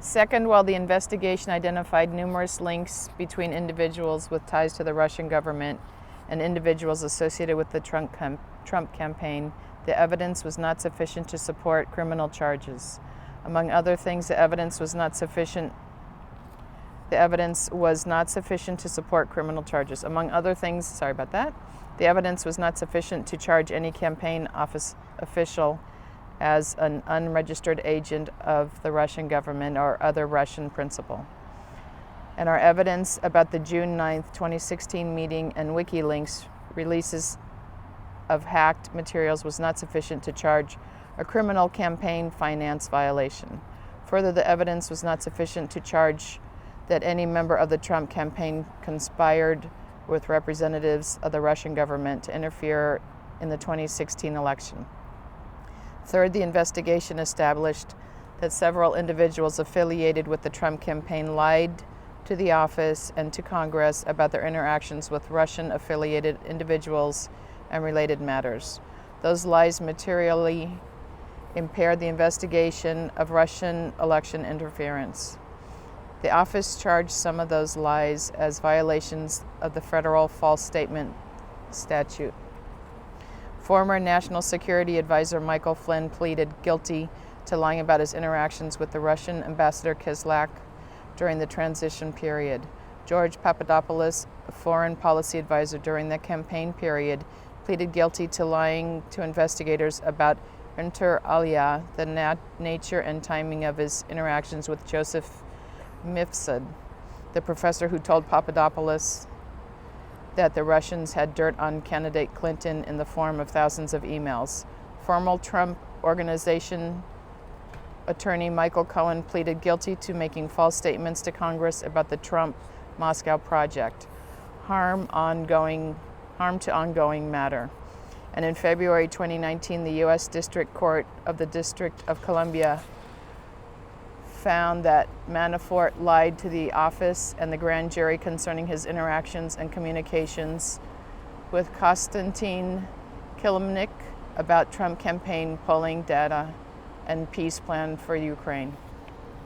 Second, while the investigation identified numerous links between individuals with ties to the Russian government and individuals associated with the Trump campaign, the evidence was not sufficient to support criminal charges. Among other things, the evidence was not sufficient to support criminal charges. Among other things, the evidence was not sufficient to charge any campaign office official as an unregistered agent of the Russian government or other Russian principal. And our evidence about the June 9, 2016 meeting and WikiLeaks releases of hacked materials was not sufficient to charge a criminal campaign finance violation. Further, the evidence was not sufficient to charge that any member of the Trump campaign conspired with representatives of the Russian government to interfere in the 2016 election. Third, the investigation established that several individuals affiliated with the Trump campaign lied to the office and to Congress about their interactions with Russian-affiliated individuals and related matters. Those lies materially impaired the investigation of Russian election interference. The office charged some of those lies as violations of the federal false statement statute. Former National Security Advisor Michael Flynn pleaded guilty to lying about his interactions with the Russian ambassador Kislyak during the transition period. George Papadopoulos, a foreign policy advisor during the campaign period, pleaded guilty to lying to investigators about inter alia, the nature and timing of his interactions with Joseph Mifsud, the professor who told Papadopoulos that the Russians had dirt on candidate Clinton in the form of thousands of emails. Former Trump Organization attorney Michael Cohen pleaded guilty to making false statements to Congress about the Trump Moscow project, harm to ongoing matter. And in February 2019, the U.S. District Court of the District of Columbia found that Manafort lied to the office and the grand jury concerning his interactions and communications with Konstantin Kilimnik about Trump campaign polling data and peace plan for Ukraine.